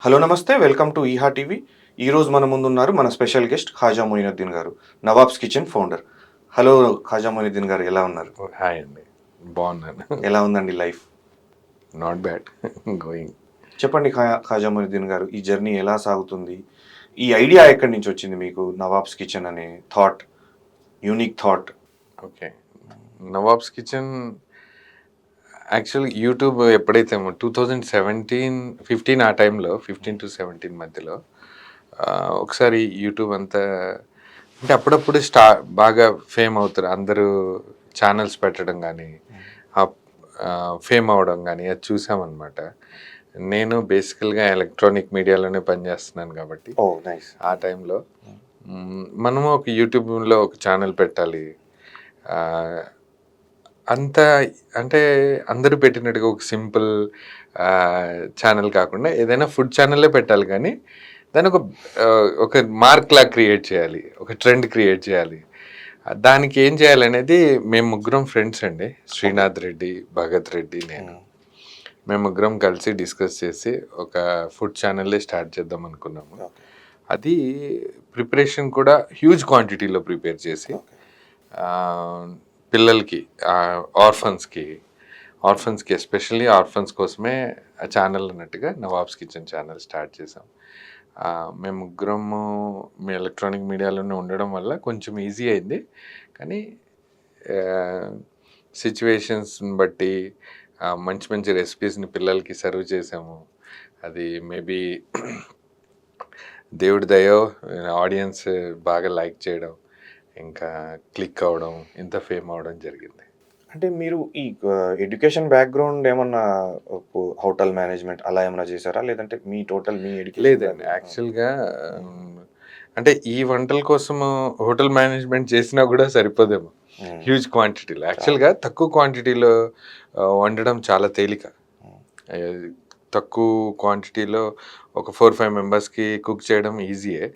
Hello నమస్తే welcome to ఈహా TV. ఈరోజు మన ముందున్నారు మన స్పెషల్ గెస్ట్ ఖాజా మొయినుద్దీన్ గారు, nawabs kitchen founder. Hello Khaja Moinuddin గారు, ఎలా ఉన్నారు? హాయ్ అండి. బాగున్నాను. ఎలా ఉందండి లైఫ్? Not bad. గోయింగ్. చెప్పండి ఖాజా మొయినుద్దీన్ గారు, ఈ జర్నీ ఎలా సాగుతుంది? ఈ ఐడియా ఎక్కడి నుంచి వచ్చింది మీకు, నవాబ్స్ కిచెన్ అనే thought, unique thought? Okay. Nawabs kitchen యాక్చువల్గా యూట్యూబ్ ఎప్పుడైతే 2017, 15 ఆ టైంలో 15 to 17 మధ్యలో ఒకసారి యూట్యూబ్ అంతా అంటే అప్పుడప్పుడు బాగా ఫేమ్ అవుతారు అందరూ, ఛానల్స్ పెట్టడం కానీ ఫేమ్ అవడం కానీ అది చూసామన్నమాట. నేను బేసికల్గా ఎలక్ట్రానిక్ మీడియాలోనే పనిచేస్తున్నాను కాబట్టి ఓ నైస్. ఆ టైంలో మనము ఒక యూట్యూబ్లో ఒక ఛానల్ పెట్టాలి. ఆ, అంత అంటే అందరూ పెట్టినట్టుగా ఒక సింపుల్ ఛానల్ కాకుండా ఏదైనా ఫుడ్ ఛానల్లే పెట్టాలి, కానీ దాన్ని ఒక మార్క్లా క్రియేట్ చేయాలి, ఒక ట్రెండ్ క్రియేట్ చేయాలి. దానికి ఏం చేయాలనేది మేము ముగ్గురం ఫ్రెండ్స్ అండి, శ్రీనాథ్ రెడ్డి, భగత్ రెడ్డి, నేను. మేము ముగ్గురం కలిసి డిస్కస్ చేసి ఒక ఫుడ్ ఛానల్లే స్టార్ట్ చేద్దాం అనుకున్నాము. అది ప్రిపరేషన్ కూడా హ్యూజ్ క్వాంటిటీలో ప్రిపేర్ చేసి పిల్లలకి, ఆర్ఫన్స్కి ఎస్పెషల్లీ ఆర్ఫన్స్ కోసమే ఆ ఛానల్ అన్నట్టుగా నవాబ్స్ కిచెన్ ఛానల్ స్టార్ట్ చేసాం. మేము ముగ్గురము మీ ఎలక్ట్రానిక్ మీడియాలోనే ఉండడం వల్ల కొంచెం ఈజీ అయింది, కానీ సిచ్యువేషన్స్ని బట్టి మంచి మంచి రెసిపీస్ని పిల్లలకి సర్వ్ చేసాము. అది మేబీ దేవుడి దయో, ఆడియన్స్ బాగా లైక్ చేయడం, ఇంకా క్లిక్ అవ్వడం, ఇంత ఫేమ్ అవ్వడం జరిగింది. అంటే మీరు ఈ ఎడ్యుకేషన్ బ్యాక్గ్రౌండ్ ఏమన్నా, హోటల్ మేనేజ్మెంట్ అలా ఏమన్నా చేశారా, లేదంటే మీ ఎడ్యుకేషన్? లేదండి, యాక్చువల్గా అంటే ఈ వంటల కోసము హోటల్ మేనేజ్మెంట్ చేసినా కూడా సరిపోదేమో హ్యూజ్ క్వాంటిటీలో. యాక్చువల్గా తక్కువ క్వాంటిటీలో వండడం చాలా తేలిక. తక్కువ క్వాంటిటీలో ఒక 4-5 మెంబర్స్కి కుక్ చేయడం ఈజీయే.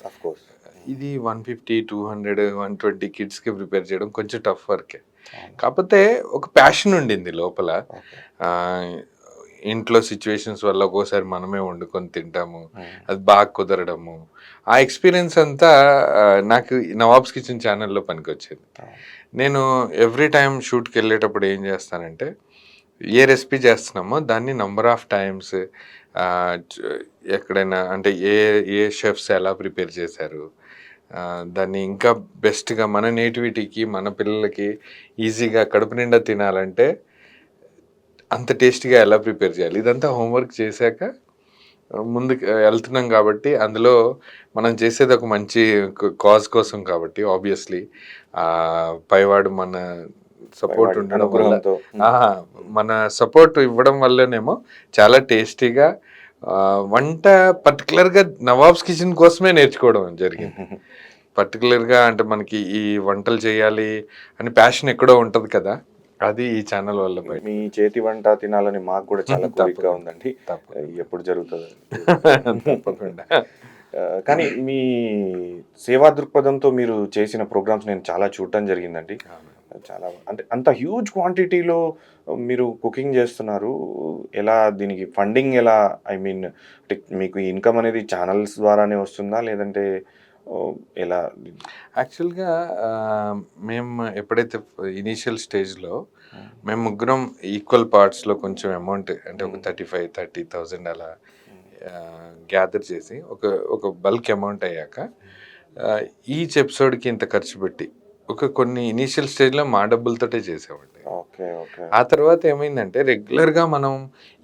ఇది 150, 200, 120 కిడ్స్కి ప్రిపేర్ చేయడం కొంచెం టఫ్ వర్కే. కాకపోతే ఒక ప్యాషన్ ఉండింది లోపల. ఇంట్లో సిచ్యువేషన్స్ వల్ల ఒక్కోసారి మనమే వండుకొని తింటాము, అది బాగా కుదరడము, ఆ ఎక్స్పీరియన్స్ అంతా నాకు నవాబ్స్ కిచెన్ ఛానల్లో పనికొచ్చింది. నేను ఎవ్రీ టైం షూట్కి వెళ్ళేటప్పుడు ఏం చేస్తానంటే, ఏ రెసిపీ చేస్తున్నామో దాన్ని నంబర్ ఆఫ్ టైమ్స్ ఎక్కడైనా అంటే ఏ ఏ షెఫ్స్ ఎలా ప్రిపేర్ చేశారు, దాన్ని ఇంకా బెస్ట్గా మన నేటివిటీకి, మన పిల్లలకి ఈజీగా కడుపు నిండా తినాలంటే అంత టేస్టీగా ఎలా ప్రిపేర్ చేయాలి, ఇదంతా హోంవర్క్ చేశాక ముందుకు వెళ్తున్నాం. కాబట్టి అందులో మనం చేసేది ఒక మంచి కాజ్ కోసం కాబట్టి ఆబ్వియస్లీ పైవాడు మన సపోర్ట్ ఉండడం వల్ల, మన సపోర్ట్ ఇవ్వడం వల్లనేమో చాలా టేస్టీగా వంట పర్టికులర్గా నవాబ్స్ కిచెన్ కోసమే నేర్చుకోవడం జరిగింది. పర్టికులర్గా అంటే మనకి ఈ వంటలు చేయాలి అని ప్యాషన్ ఎక్కడో ఉంటుంది కదా, అది ఈ ఛానల్ వల్ల. మీ చేతి వంట తినాలని మాకు కూడా చాలా కోరికగా ఉందండి, ఎప్పుడు జరుగుతుంది తప్పకుండా. కానీ మీ సేవా దృక్పథంతో మీరు చేసిన ప్రోగ్రామ్స్ నేను చాలా చూడటం జరిగిందండి. చాలా అంటే అంత హ్యూజ్ క్వాంటిటీలో మీరు కుకింగ్ చేస్తున్నారు. ఎలా దీనికి ఫండింగ్ ఎలా, ఐ మీన్ అంటే మీకు ఇన్కమ్ అనేది ఛానల్స్ ద్వారానే వస్తుందా, లేదంటే ఎలా? యాక్చువల్గా మేము ఎప్పుడైతే ఇనీషియల్ స్టేజ్లో మేము ముగ్గురం ఈక్వల్ పార్ట్స్లో కొంచెం అమౌంట్ అంటే ఒక 35-30,000 అలా గ్యాదర్ చేసి ఒక బల్క్ అమౌంట్ అయ్యాక ఈచ్ ఎపిసోడ్కి ఇంత ఖర్చు పెట్టి కొన్ని ఇనీషియల్ స్టేజ్లో మా డబ్బులతోటే చేసామండి. ఆ తర్వాత ఏమైందంటే రెగ్యులర్గా మనం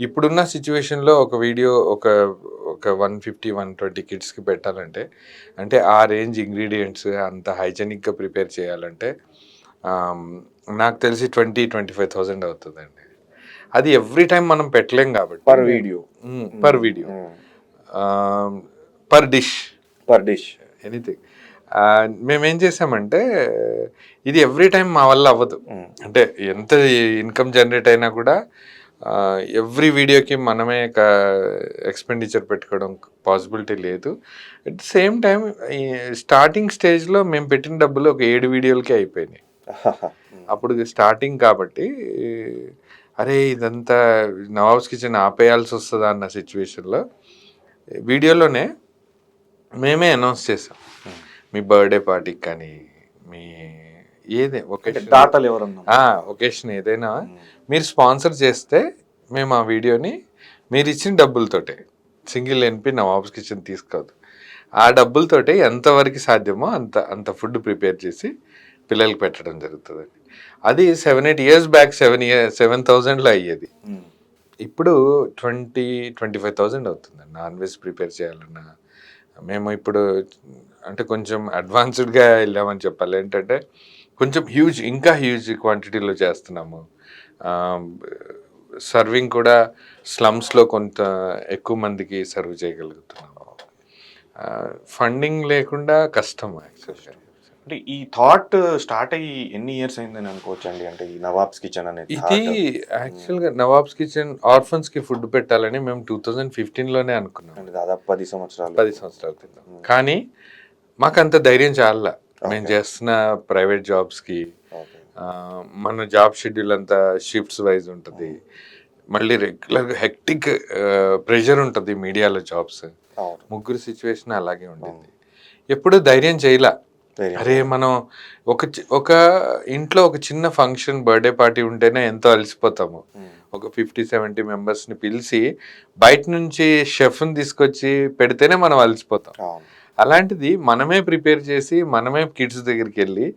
ఇప్పుడున్న సిచ్యువేషన్లో ఒక వీడియో ఒక 150-120 కిడ్స్కి పెట్టాలంటే, అంటే ఆ రేంజ్ ఇంగ్రీడియంట్స్ అంత హైజెనిక్గా ప్రిపేర్ చేయాలంటే నాకు తెలిసి 20-25,000 అవుతుందండి. అది ఎవ్రీ టైం మనం పెట్టలేం కాబట్టి per video per dish anything. మేమేం చేసామంటే, ఇది ఎవ్రీ టైం మా వల్ల అవ్వదు. అంటే ఎంత ఇన్కమ్ జనరేట్ అయినా కూడా ఎవ్రీ వీడియోకి మనమే ఎక్స్పెండిచర్ పెట్టుకోవడం పాసిబిలిటీ లేదు. At the same time starting స్టేజ్లో మేము పెట్టిన డబ్బులు ఒక 7 వీడియోలకే అయిపోయినాయి. అప్పుడు స్టార్టింగ్ కాబట్టి అరే ఇదంతా నవాబ్స్ కిచెన్ ఆపేయాల్సి వస్తుందా అన్న సిచ్యువేషన్లో వీడియోలోనే మేమే అనౌన్స్ చేసాం, మీ బర్త్డే పార్టీకి కానీ మీ ఏదే దాతలు ఎవరన్నా ఒకేషన్ ఏదైనా మీరు స్పాన్సర్ చేస్తే మేము ఆ వీడియోని మీరు ఇచ్చిన డబ్బులతోటే, సింగిల్ ఎన్పి నవాబ్స్ కిచెన్ తీసుకోవద్దు, ఆ డబ్బులతోటే ఎంతవరకు సాధ్యమో అంత ఫుడ్ ప్రిపేర్ చేసి పిల్లలకి పెట్టడం జరుగుతుందండి. అది 7-8 years బ్యాక్ 7,000లో అయ్యేది. ఇప్పుడు 25,000 అవుతుంది నాన్ వెజ్ ప్రిపేర్ చేయాలన్నా. మేము ఇప్పుడు అంటే కొంచెం అడ్వాన్స్డ్గా వెళ్ళామని చెప్పాలి. ఏంటంటే కొంచెం ఇంకా హ్యూజ్ క్వాంటిటీలో చేస్తున్నాము. సర్వింగ్ కూడా స్లమ్స్లో కొంత ఎక్కువ మందికి సర్వ్ చేయగలుగుతున్నాము. ఫండింగ్ లేకుండా కష్టం యాక్చువల్గా. అంటే ఈ థాట్ స్టార్ట్ అయ్యి ఎన్ని ఇయర్స్ అయిందని అనుకోవచ్చు అండి? అంటే ఈ నవాబ్స్ కిచెన్ అనేది ఇది యాక్చువల్గా నవాబ్స్ కిచెన్ ఆర్ఫన్స్కి ఫుడ్ పెట్టాలని మేము 2015లోనే అనుకున్నాం. అంటే దాదాపు 10 సంవత్సరాల క్రితం. కానీ మాకు అంత ధైర్యం చాలా. మేము చేస్తున్న ప్రైవేట్ జాబ్స్కి మన జాబ్ షెడ్యూల్ అంతా షిఫ్ట్స్ వైజ్ ఉంటుంది, మళ్ళీ రెగ్యులర్గా హెక్టిక్ ప్రెషర్ ఉంటుంది మీడియాలో జాబ్స్. ముగ్గురు సిచ్యువేషన్ అలాగే ఉండింది. ఎప్పుడు ధైర్యం చేయలా. అరే మనం ఒక ఇంట్లో ఒక చిన్న ఫంక్షన్ బర్త్డే పార్టీ ఉంటేనే ఎంతో అలసిపోతాము. ఒక 50-70 మెంబర్స్ని పిలిచి బయట నుంచి షెఫ్ని తీసుకొచ్చి పెడితేనే మనం అలసిపోతాం. అలాంటిది మనమే ప్రిపేర్ చేసి మనమే కిడ్స్ దగ్గరికి వెళ్ళి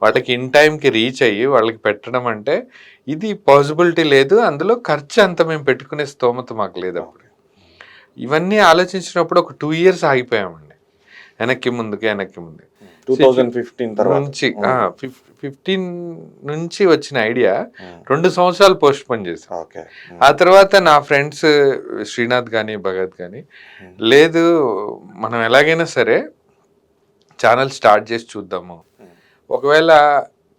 వాళ్ళకి ఇన్ టైంకి రీచ్ అయ్యి వాళ్ళకి పెట్టడం అంటే ఇది పాసిబిలిటీ లేదు. అందులో ఖర్చు అంత మేము పెట్టుకునే స్తోమత మాకు లేదు. అప్పుడు ఇవన్నీ ఆలోచించినప్పుడు ఒక 2 years ఆగిపోయామండి, వెనక్కి ముందుకు 2015 నుంచి. 15 నుంచి వచ్చిన ఐడియా 2 సంవత్సరాలు పోస్ట్ పోన్ చేసాం. ఆ తర్వాత నా ఫ్రెండ్స్ శ్రీనాథ్ కానీ భగత్ కానీ, లేదు మనం ఎలాగైనా సరే ఛానల్ స్టార్ట్ చేసి చూద్దాము, ఒకవేళ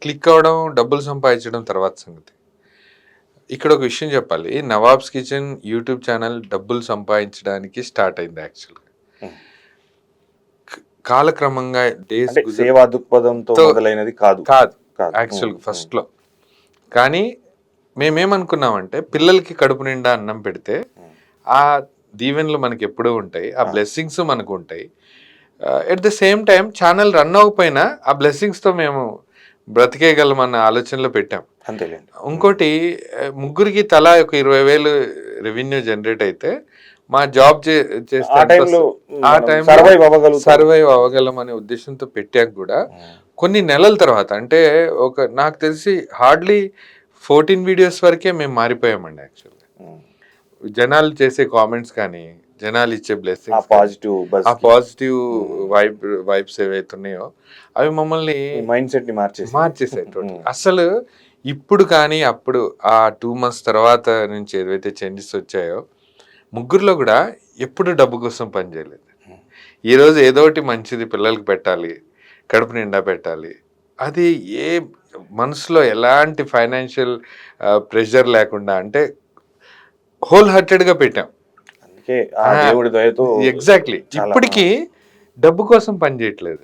క్లిక్ అవ్వడం డబ్బులు సంపాదించడం తర్వాత సంగతి. ఇక్కడ ఒక విషయం చెప్పాలి, నవాబ్స్ కిచెన్ యూట్యూబ్ ఛానల్ డబ్బులు సంపాదించడానికి స్టార్ట్ అయింది యాక్చువల్గా. కాలక్రమంగా డేస్ సేవా దృక్పథంతో మొదలైనది కాదు యాక్చువల్గా ఫస్ట్లో. కానీ మేమేమనుకున్నామంటే పిల్లలకి కడుపు నిండా అన్నం పెడితే ఆ దీవెనలు మనకి ఎప్పుడూ ఉంటాయి, ఆ బ్లెస్సింగ్స్ మనకు ఉంటాయి. At the same time channel run అవ్వకపోయినా ఆ బ్లెస్సింగ్స్తో మేము బ్రతికేయగలమన్న ఆలోచనలో పెట్టాం. అంతేలేండి. ఇంకోటి, ముగ్గురికి తలా ఒక 20,000 రెవెన్యూ జనరేట్ అయితే మా జాబ్ చేస్తే సర్వైవ్ అవ్వగలం అనే ఉద్దేశంతో పెట్టాక కూడా కొన్ని నెలల తర్వాత, అంటే నాకు తెలిసి హార్డ్లీ 14 వీడియోస్ వరకే మేము మారిపోయామండి యాక్చువల్గా. జనాలు చేసే కామెంట్స్ కానీ, జనాలు ఇచ్చే బ్లెస్సింగ్స్, ఆ పాజిటివ్ వైబ్స్ ఏవైతున్నాయో అవి మమ్మల్ని మైండ్ సెట్ ని మార్చేసాయి. అసలు ఇప్పుడు కానీ అప్పుడు ఆ 2 months తర్వాత నుంచి ఏదైతే చేంజెస్ వచ్చాయో ముగ్గురులో కూడా ఎప్పుడు డబ్బు కోసం పనిచేయలేదు. ఈరోజు ఏదో ఒకటి మంచిది పిల్లలకి పెట్టాలి, కడుపు నిండా పెట్టాలి, అది ఏ మనసులో ఎలాంటి ఫైనాన్షియల్ ప్రెషర్ లేకుండా, అంటే హోల్ హార్టెడ్గా పెట్టాం. ఎగ్జాక్ట్లీ. ఇప్పటికీ డబ్బు కోసం పని చేయట్లేదు,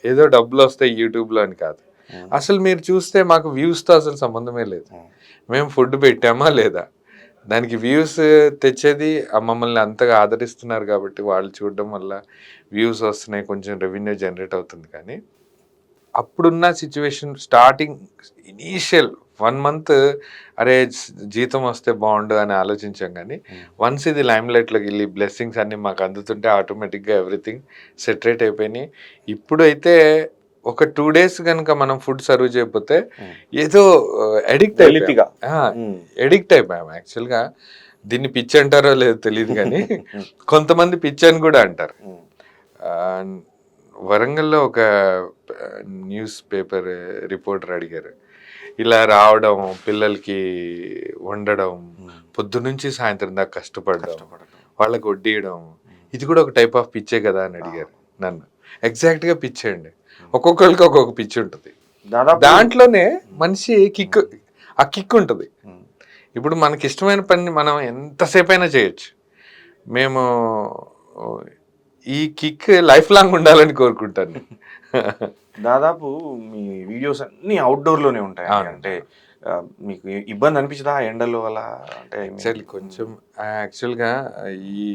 ఏదో డబ్బులు వస్తాయి యూట్యూబ్లో అని కాదు. అసలు మీరు చూస్తే మాకు వ్యూస్తో అసలు సంబంధమే లేదు. మేము ఫుడ్ పెట్టామా లేదా, దానికి వ్యూస్ తెచ్చేది మమ్మల్ని అంతగా ఆదరిస్తున్నారు కాబట్టి వాళ్ళు చూడడం వల్ల వ్యూస్ వస్తున్నాయి, కొంచెం రెవెన్యూ జనరేట్ అవుతుంది. కానీ అప్పుడున్న సిచ్యువేషన్ స్టార్టింగ్ ఇనీషియల్ 1 month అరే జీతం వస్తే బాగుండు అని ఆలోచించాం. కానీ వన్స్ ఇది లైమ్లైట్లోకి వెళ్ళి బ్లెస్సింగ్స్ అన్నీ మాకు అందుతుంటే ఆటోమేటిక్గా ఎవ్రీథింగ్ సెటరేట్ అయిపోయినాయి. ఇప్పుడైతే ఒక 2 days కనుక మనం ఫుడ్ సర్వ్ చేయకపోతే ఏదో ఎడిక్ట్ అయిపోయాం యాక్చువల్గా. దీన్ని పిచ్చి అంటారో లేదో తెలియదు కానీ కొంతమంది పిచ్చి అని కూడా అంటారు. వరంగల్లో ఒక న్యూస్ పేపర్ రిపోర్టర్ అడిగారు, ఇలా రావడం, పిల్లలకి వండడం, పొద్దునుంచి సాయంత్రం దాకా కష్టపడడం, వాళ్ళకి వడ్డీయడం, ఇది కూడా ఒక టైప్ ఆఫ్ పిచ్చే కదా అని అడిగారు నన్ను. ఎగ్జాక్ట్గా పిచ్చే అండి. ఒక్కొక్కరికి ఒక్కొక్క పిచ్చి ఉంటుంది. దాంట్లోనే మనిషి ఆ కిక్ ఉంటుంది. ఇప్పుడు మనకి ఇష్టమైన పని మనం ఎంతసేపు అయినా చేయొచ్చు. మేము ఈ కిక్ లైఫ్ లాంగ్ ఉండాలని కోరుకుంటాను. దాదాపు మీ వీడియోస్ అన్ని అవుట్డోర్లోనే ఉంటాయి. అంటే మీకు ఇబ్బంది అనిపించదా ఎండలో అలా? అంటే కొంచెం యాక్చువల్గా ఈ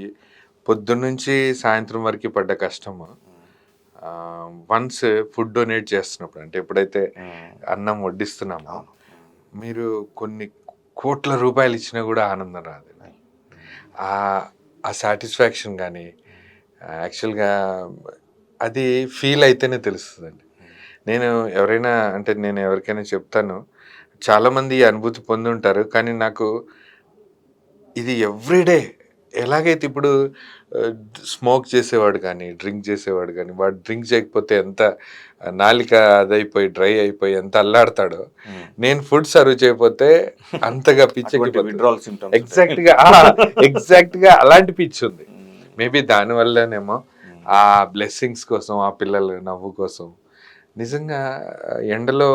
పొద్దున్నుంచి సాయంత్రం వరకు పడ్డ కష్టము వన్స్ ఫుడ్ డొనేట్ చేస్తున్నప్పుడు, అంటే ఎప్పుడైతే అన్నం వడ్డిస్తున్నామో, మీరు కొన్ని కోట్ల రూపాయలు ఇచ్చినా కూడా ఆనందం రాదు. ఆ సాటిస్ఫాక్షన్ కానీ యాక్చువల్గా అది ఫీల్ అయితేనే తెలుస్తుందండి. నేను ఎవరికైనా చెప్తాను, చాలామంది ఈ అనుభూతి పొంది ఉంటారు, కానీ నాకు ఇది ఎవ్రీడే ఎలాగైతే ఇప్పుడు స్మోక్ చేసేవాడు కానీ డ్రింక్ చేసేవాడు కానీ వాడు డ్రింక్ చేయకపోతే ఎంత నాలిక అదైపోయి డ్రై అయిపోయి ఎంత అల్లాడతాడో, నేను ఫుడ్ సర్వ్ చేయకపోతే అంతగా ఎగ్జాక్ట్గా అలాంటి పిచ్చి ఉంది. మేబీ దానివల్లనేమో ఆ బ్లెస్సింగ్స్ కోసం, ఆ పిల్లల నవ్వు కోసం. నిజంగా ఎండలో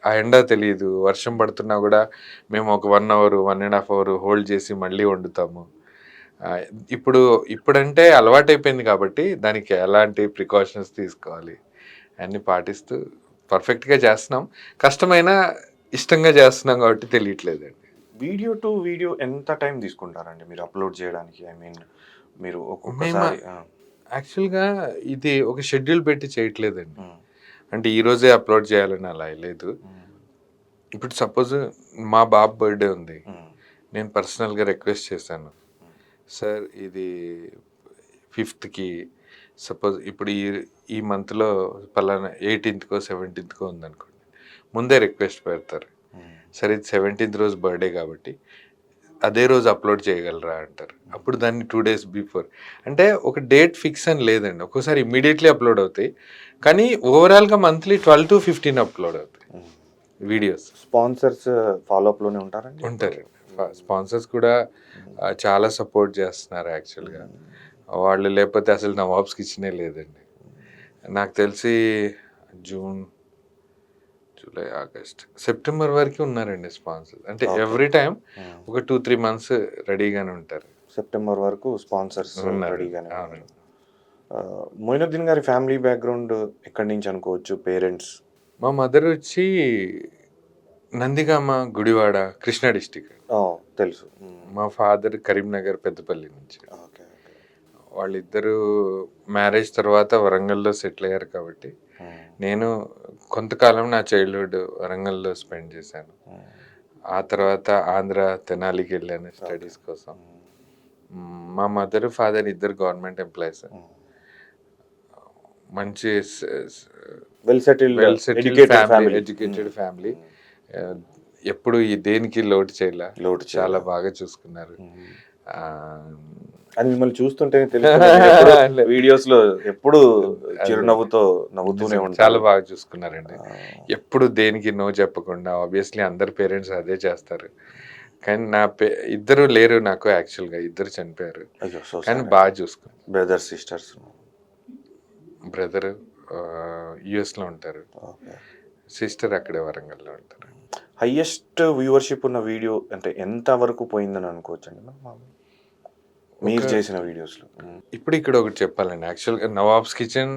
ఆ ఎండ తెలియదు, వర్షం పడుతున్నా కూడా మేము ఒక 1 అవర్ 1.5 అవర్ హోల్డ్ చేసి మళ్ళీ వండుతాము. ఇప్పుడంటే అలవాటైపోయింది కాబట్టి దానికి ఎలాంటి ప్రికాషన్స్ తీసుకోవాలి అన్నీ పాటిస్తూ పర్ఫెక్ట్గా చేస్తున్నాం. కష్టమైన ఇష్టంగా చేస్తున్నాం కాబట్టి తెలియట్లేదండి. వీడియో టు వీడియో ఎంత టైం తీసుకుంటారండి మీరు అప్లోడ్ చేయడానికి? ఐ మీన్ మీరు ఒక్కొక్కసారి యాక్చువల్గా ఇది ఒక షెడ్యూల్ పెట్టి చేయట్లేదండి. అంటే ఈరోజే అప్లోడ్ చేయాలని అలా లేదు. ఇప్పుడు సపోజ్ మా బాబు బర్త్డే ఉంది, నేను పర్సనల్గా రిక్వెస్ట్ చేశాను, సార్ ఇది 5th సపోజ్ ఇప్పుడు ఈ మంత్లో పలానా 18th 17th ఉందనుకోండి, ముందే రిక్వెస్ట్ పెడతారు, సరే ఇది 17th రోజు బర్త్డే కాబట్టి అదే రోజు అప్లోడ్ చేయగలరా అంటారు. అప్పుడు దాన్ని 2 days బిఫోర్, అంటే ఒక డేట్ ఫిక్స్ అని లేదండి. ఒక్కోసారి ఇమ్మీడియట్లీ అప్లోడ్ అవుతాయి, కానీ ఓవరాల్గా మంత్లీ 12 to 15 అప్లోడ్ అవుతాయి వీడియోస్. స్పాన్సర్స్ ఫాలోఅప్లోనే ఉంటారండి? ఉంటారు. స్పాన్సర్స్ కూడా చాలా సపోర్ట్ చేస్తున్నారు యాక్చువల్గా. వాళ్ళు లేకపోతే అసలు నవాబ్స్ కిచెనే లేదండి. నాకు తెలిసి జూన్, జూలై, ఆగస్ట్, సెప్టెంబర్ వరకు ఉన్నారండి స్పాన్సర్స్. అంటే ఎవ్రీ టైం ఒక 2-3 months రెడీగానే ఉంటారు. సెప్టెంబర్ వరకు స్పాన్సర్స్ రెడీగానే. మొయినుద్దీన్ గారి ఫ్యామిలీ బ్యాక్గ్రౌండ్ ఎక్కడి నుంచి అనుకోవచ్చు? పేరెంట్స్? మా మదర్ వచ్చి నందిగామ, గుడివాడ, కృష్ణా డిస్టిక్. తెలుసు. మా ఫాదర్ కరీంనగర్, పెద్దపల్లి నుంచి. వాళ్ళిద్దరూ మ్యారేజ్ తర్వాత వరంగల్లో సెటిల్ అయ్యారు కాబట్టి నేను కొంతకాలం నా చైల్డ్హుడ్ వరంగల్లో స్పెండ్ చేశాను. ఆ తర్వాత ఆంధ్ర, తెనాలికి వెళ్ళాను స్టడీస్ కోసం. మా మదర్, ఫాదర్ ఇద్దరు గవర్నమెంట్ ఎంప్లాయీస్. మంచి well settled family, educated family. ఎప్పుడు దేనికి లోటు చేయలే, చాలా బాగా చూసుకున్నారు. అని మిమ్మల్ని చూస్తుంటే వీడియోస్ లో ఎప్పుడు చిరునవ్వుతో నవ్వుతూనే ఉంటారు. చాలా బాగా చూసుకున్నారండి. ఎప్పుడు దేనికి నో చెప్పకుండా. ఆబ్వియస్లీ అందరు పేరెంట్స్ అదే చేస్తారు, కానీ ఇద్దరు లేరు నాకు. యాక్చువల్గా ఇద్దరు చనిపోయారు, కానీ బాగా చూసుకున్నారు. Brother, sisters? బ్రదర్ యుఎస్లో ఉంటారు, సిస్టర్ అక్కడే వరంగల్లో ఉంటారు. హైయెస్ట్ వ్యూవర్షిప్ ఉన్న వీడియో అంటే ఎంత వరకు పోయిందని అనుకోవచ్చు అండి మీరు చేసిన వీడియోస్లో? ఇప్పుడు ఇక్కడ ఒకటి చెప్పాలండి. యాక్చువల్గా నవాబ్స్ కిచెన్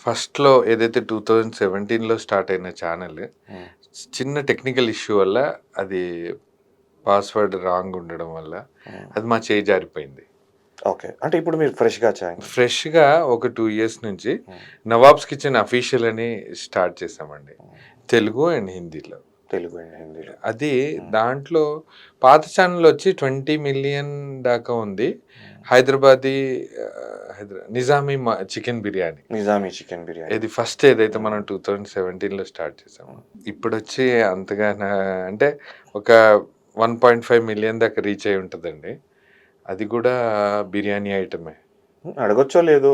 ఫస్ట్లో ఏదైతే 2017లో స్టార్ట్ అయిన ఛానల్, చిన్న టెక్నికల్ ఇష్యూ వల్ల అది పాస్వర్డ్ రాంగ్ ఉండడం వల్ల అది మా చేయి జారిపోయింది. ఓకే, అంటే ఇప్పుడు మీరు ఫ్రెష్గా ఒక 2 years నుంచి నవాబ్స్ కిచెన్ అఫీషియల్ అని స్టార్ట్ చేసామండి, తెలుగు అండ్ హిందీలో. అది దాంట్లో పాత ఛానల్ వచ్చి 20 million దాకా ఉంది. హైదరాబాదీ నిజామీ చికెన్ బిర్యానీ ఇది ఫస్ట్ ఏదైతే మనం 2017లో స్టార్ట్ చేసాము. ఇప్పుడు వచ్చి అంతగా అంటే ఒక 1.5 million దాకా రీచ్ అయి ఉంటుందండి. అది కూడా బిర్యానీ ఐటమే. అడగొచ్చో లేదు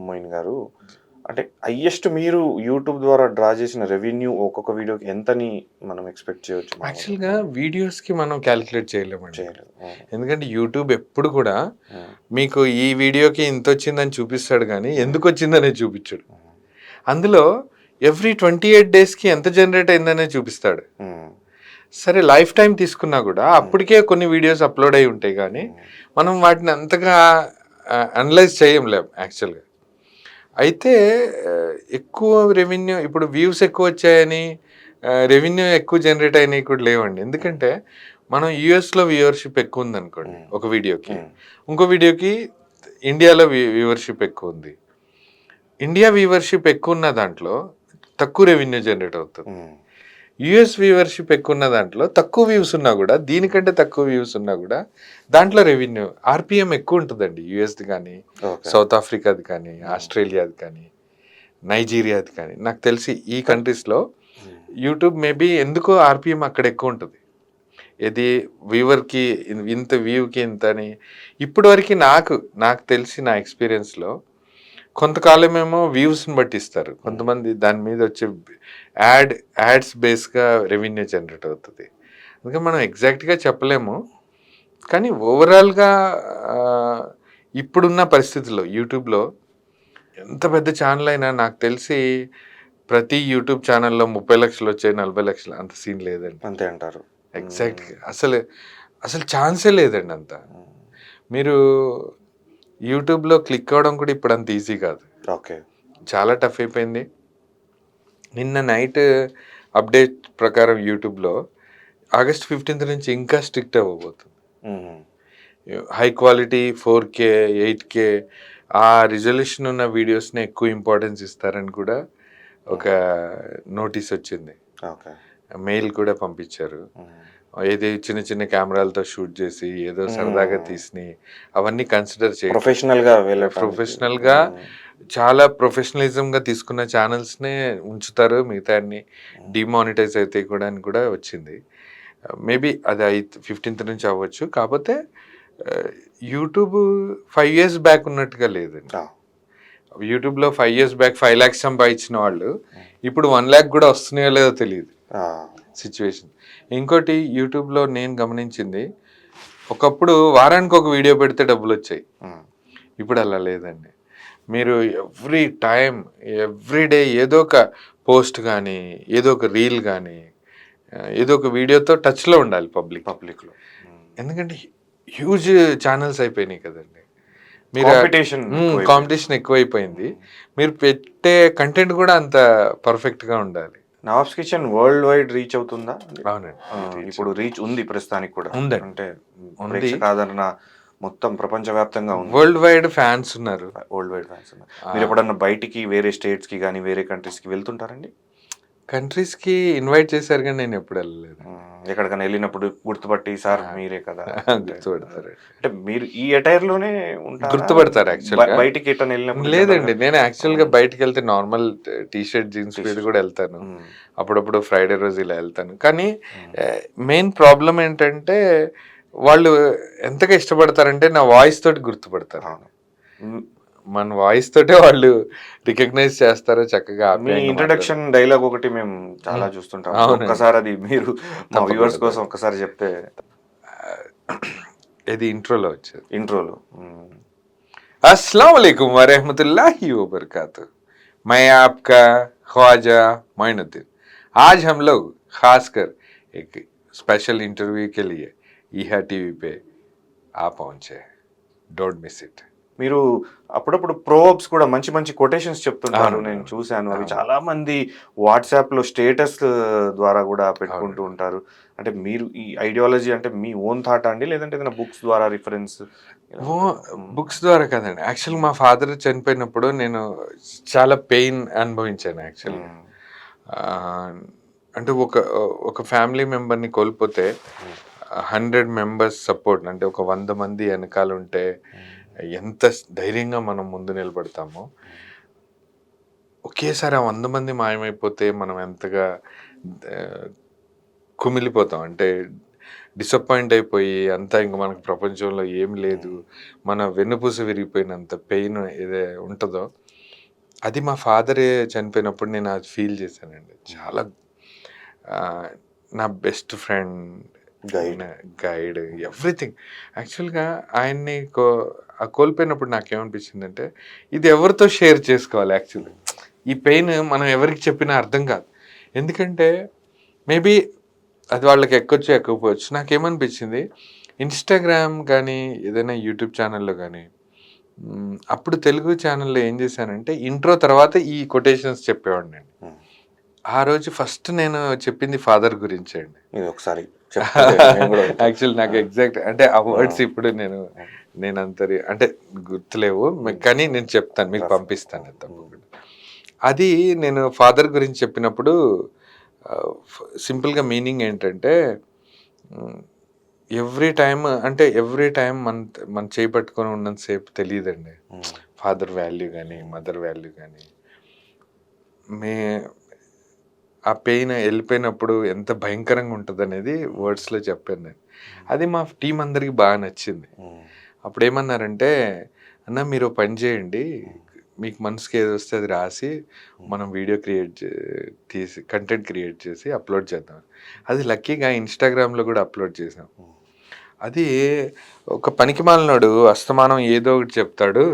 మొయిన్ గారు, అంటే హైయెస్ట్ మీరు యూట్యూబ్ ద్వారా డ్రా చేసిన రెవెన్యూ ఒక్కొక్క వీడియోకి ఎంతని మనం ఎక్స్పెక్ట్ చేయొచ్చు? యాక్చువల్గా వీడియోస్కి మనం క్యాలిక్యులేట్ చేయలేమండి, ఎందుకంటే యూట్యూబ్ ఎప్పుడు కూడా మీకు ఈ వీడియోకి ఇంత వచ్చిందని చూపిస్తాడు, కానీ ఎందుకు వచ్చిందనే చూపించాడు. అందులో ఎవ్రీ 28 daysకి ఎంత జనరేట్ అయిందనే చూపిస్తాడు. సరే, లైఫ్ టైం తీసుకున్నా కూడా అప్పటికే కొన్ని వీడియోస్ అప్లోడ్ అయి ఉంటాయి, కానీ మనం వాటిని అంతగా అనలైజ్ చేయలేం యాక్చువల్గా. అయితే ఎక్కువ రెవెన్యూ, ఇప్పుడు వ్యూస్ ఎక్కువ వచ్చాయని రెవెన్యూ ఎక్కువ జనరేట్ అయినాయి కూడా లేవండి. ఎందుకంటే మనం యూఎస్లో వ్యూవర్షిప్ ఎక్కువ ఉందనుకోండి ఒక వీడియోకి, ఇంకో వీడియోకి ఇండియాలో వ్యూవర్షిప్ ఎక్కువ ఉంది. ఇండియా వ్యూవర్షిప్ ఎక్కువ ఉన్న దాంట్లో తక్కువ రెవెన్యూ జనరేట్ అవుతుంది. యుఎస్ వ్యూవర్షిప్ ఎక్కువ ఉన్న దాంట్లో తక్కువ వ్యూస్ ఉన్నా కూడా, దీనికంటే తక్కువ వ్యూస్ ఉన్నా కూడా దాంట్లో రెవెన్యూ ఆర్పిఎం ఎక్కువ ఉంటుందండి. యుఎస్ది కానీ, సౌత్ ఆఫ్రికాది కానీ, ఆస్ట్రేలియాది కానీ, నైజీరియాది కానీ. నాకు తెలిసి ఈ కంట్రీస్లో యూట్యూబ్ మేబీ ఎందుకో ఆర్పిఎం అక్కడ ఎక్కువ ఉంటుంది. ఇది వ్యూవర్కి ఇంత వ్యూకి ఇంత అని. ఇప్పటి వరకు నాకు తెలిసి నా ఎక్స్పీరియన్స్లో కొంతకాలమేమో వ్యూస్ని బట్టి ఇస్తారు, కొంతమంది దాని మీద వచ్చే యాడ్స్ బేస్గా రెవెన్యూ జనరేట్ అవుతుంది. అందుకే మనం ఎగ్జాక్ట్గా చెప్పలేము. కానీ ఓవరాల్గా ఇప్పుడున్న పరిస్థితుల్లో యూట్యూబ్లో ఎంత పెద్ద ఛానల్ అయినా నాకు తెలిసి ప్రతి యూట్యూబ్ ఛానల్లో 30 లక్షలు వచ్చాయి, 40 లక్షలు అంత సీన్ లేదండి. అంతే అంటారు. ఎగ్జాక్ట్గా అసలు ఛాన్సే లేదండి అంత. మీరు యూట్యూబ్లో క్లిక్ అవ్వడం కూడా ఇప్పుడు అంత ఈజీ కాదు. ఓకే, చాలా టఫ్ అయిపోయింది. నిన్న నైట్ అప్డేట్ ప్రకారం యూట్యూబ్లో ఆగస్ట్ 15th నుంచి ఇంకా స్ట్రిక్ట్ అవ్వబోతుంది. హై క్వాలిటీ 4K 8K ఆ రిజల్యూషన్ ఉన్న వీడియోస్ని ఎక్కువ ఇంపార్టెన్స్ ఇస్తారని కూడా ఒక నోటీస్ వచ్చింది. మెయిల్ కూడా పంపించారు. ఏది చిన్న చిన్న కెమెరాలతో షూట్ చేసి ఏదో సరదాగా తీసి అవన్నీ కన్సిడర్ చేయాలి. ప్రొఫెషనల్గా చాలా ప్రొఫెషనలిజంగా తీసుకున్న ఛానల్స్నే ఉంచుతారు, మిగతా అన్ని డిమానిటైజ్ అయితే కూడా అని కూడా వచ్చింది. మేబీ అది 15th నుంచి అవ్వచ్చు. కాకపోతే యూట్యూబ్ 5 years బ్యాక్ ఉన్నట్టుగా లేదండి. యూట్యూబ్లో 5 years బ్యాక్ 5 lakhs సంపాదించిన వాళ్ళు ఇప్పుడు 1 lakh కూడా వస్తున్నాయో లేదో తెలియదు సిచ్యువేషన్. ఇంకోటి యూట్యూబ్లో నేను గమనించింది, ఒకప్పుడు వారానికి ఒక వీడియో పెడితే డబ్బులు వచ్చాయి. ఇప్పుడు అలా లేదండి. మీరు ఎవ్రీ డే ఏదో ఒక పోస్ట్ కానీ, ఏదో ఒక రీల్ కానీ, ఏదో ఒక వీడియోతో టచ్లో ఉండాలి పబ్లిక్లో. ఎందుకంటే హ్యూజ్ ఛానల్స్ అయిపోయినాయి కదండి. మీరు కాంపిటీషన్ ఎక్కువైపోయింది. మీరు పెట్టే కంటెంట్ కూడా అంత పర్ఫెక్ట్గా ఉండాలి. Nawabs kitchen world wide reach అవుతుందా? అవునండి, ఇప్పుడు రీచ్ ఉంది ప్రస్తుతానికి కూడా ఉందండి. అంటే ఆదరణ మొత్తం ప్రపంచవ్యాప్తంగా ఉంది. వరల్డ్ వైడ్ ఫ్యాన్స్ ఉన్నారు. మీరు ఎప్పుడన్నా బయటికి వేరే స్టేట్స్ కి కానీ వేరే కంట్రీస్ కి వెళ్తుంటారండి? కంట్రీస్కి ఇన్వైట్ చేశారు కానీ నేను ఎప్పుడు వెళ్ళలేదు. ఎక్కడికైనా వెళ్ళినప్పుడు గుర్తుపట్టి సార్ మీరే కదా గుర్తుపడతారు. అంటే మీరు ఈ అటైర్ లోనే గుర్తుపడతారు యాక్చువల్గా. బయటికి ఎట్లా వెళ్ళినప్పుడు లేదండి, నేను యాక్చువల్గా బయటికి వెళ్తే నార్మల్ టీషర్ట్ జీన్స్ మీద కూడా వెళ్తాను. అప్పుడప్పుడు ఫ్రైడే రోజు ఇలా వెళ్తాను. కానీ మెయిన్ ప్రాబ్లం ఏంటంటే వాళ్ళు ఎంతగా ఇష్టపడతారంటే నా వాయిస్ తోటి గుర్తుపడతారు. మన వాయిస్ తోటే వాళ్ళు రికగ్నైజ్ చేస్తారు చక్కగా. మీ ఇంట్రడక్షన్ డైలాగ్ ఒకటి మేము చాలా చూస్తుంటాం. ఒక్కసారి అది మీరు మా వ్యూవర్స్ కోసం ఒక్కసారి చెప్తే. ఇది ఇంట్రోలో వచ్చేది. ఇంట్రోలో अस्सलाम वालेकुम व रहमतुल्लाहि व बरकातुहू, मैं आपका ख्वाजा मोइनुद्दीन। आज हम लोग खासकर एक स्पेशल इंटरव्यू के लिए ईहा टीवी पे आ पहुंचे हैं। Don't miss it. మీరు అప్పుడప్పుడు ప్రోవర్బ్స్ కూడా మంచి మంచి కొటేషన్స్ చెప్తుంటారు, నేను చూశాను. అవి చాలా మంది వాట్సాప్లో స్టేటస్ ద్వారా కూడా పెట్టుకుంటూ ఉంటారు. అంటే మీరు ఈ ఐడియాలజీ అంటే మీ ఓన్ థాట్ అండి, లేదంటే ఏదైనా బుక్స్ ద్వారా రిఫరెన్స్? బుక్స్ ద్వారా కదండి. యాక్చువల్గా మా ఫాదర్ చనిపోయినప్పుడు నేను చాలా పెయిన్ అనుభవించాను యాక్చువల్గా. అంటే ఒక ఫ్యామిలీ మెంబర్ని కోల్పోతే 100 members సపోర్ట్, అంటే ఒక 100 మంది వెనకాల ఉంటే ఎంత ధైర్యంగా మనం ముందు నిలబడతామో, ఒకేసారి ఆ 100 మంది మాయమైపోతే మనం ఎంతగా కుమిలిపోతాం. అంటే డిసప్పాయింట్ అయిపోయి అంతా ఇంకా మనకు ప్రపంచంలో ఏం లేదు, మన వెన్నుపూస విరిగిపోయినంత పెయిన్ ఏదే ఉంటుందో అది మా ఫాదరే చనిపోయినప్పుడు నేను అది ఫీల్ చేశానండి. చాలా నా బెస్ట్ ఫ్రెండ్, గైడ్, ఎవ్రీథింగ్. యాక్చువల్గా ఆయన్ని కోల్పోయినప్పుడు నాకేమనిపించిందంటే ఇది ఎవరితో షేర్ చేసుకోవాలి. యాక్చువల్లీ ఈ పెయిన్ మనం ఎవరికి చెప్పినా అర్థం కాదు. ఎందుకంటే మేబీ అది వాళ్ళకి ఎక్కొచ్చు ఎక్కకపోవచ్చు. నాకేమనిపించింది, ఇన్స్టాగ్రామ్ కానీ ఏదైనా యూట్యూబ్ ఛానల్లో కానీ, అప్పుడు తెలుగు ఛానల్లో ఏం చేశానంటే ఇంట్రో తర్వాత ఈ కొటేషన్స్ చెప్పేవాడిని అండి. ఆ రోజు ఫస్ట్ నేను చెప్పింది ఫాదర్ గురించి అండి. ఒకసారి యాక్చువల్లీ నాకు ఎగ్జాక్ట్ అంటే ఆ వర్డ్స్ ఇప్పుడు నేను నేను అంటే గుర్తులేవు, కానీ నేను చెప్తాను, మీకు పంపిస్తాను తప్పకుండా. అది నేను ఫాదర్ గురించి చెప్పినప్పుడు సింపుల్గా మీనింగ్ ఏంటంటే, ఎవ్రీ టైం మన చేయి పట్టుకొని ఉన్నంతసేపు తెలియదండి ఫాదర్ వాల్యూ కానీ మదర్ వాల్యూ కానీ. మే ఆ పెయిన్ వెళ్ళిపోయినప్పుడు ఎంత భయంకరంగా ఉంటుంది అనేది వర్డ్స్లో చెప్పాను నేను. అది మా టీం అందరికి బాగా నచ్చింది. అప్పుడు ఏమన్నారంటే, అన్న మీరు పని చేయండి, మీకు మనసుకి ఏది వస్తే అది రాసి మనం వీడియో తీసి కంటెంట్ క్రియేట్ చేసి అప్లోడ్ చేద్దాం. అది లక్కీగా ఇన్స్టాగ్రామ్లో కూడా అప్లోడ్ చేసాం. అది ఒక పనికిమాలినోడు అస్తమానం ఏదో ఒకటి చెప్తాడు,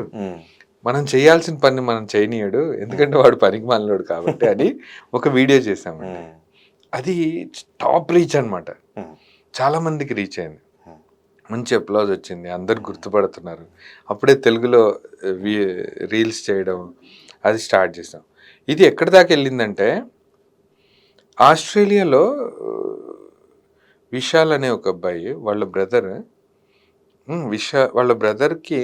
మనం చేయాల్సిన పని మనం చేయనీయడు, ఎందుకంటే వాడు పనికిమాలినోడు కాబట్టి అని ఒక వీడియో చేసామండి. అది టాప్ రీచ్ అనమాట, చాలా మందికి రీచ్ అయింది, మంచి అప్లాజ్ వచ్చింది, అందరు గుర్తుపడుతున్నారు. అప్పుడే తెలుగులో రీల్స్ చేయడం అది స్టార్ట్ చేసాం. ఇది ఎక్కడి దాకా వెళ్ళిందంటే, ఆస్ట్రేలియాలో విశాల్ అనే ఒక అబ్బాయి వాళ్ళ బ్రదర్కి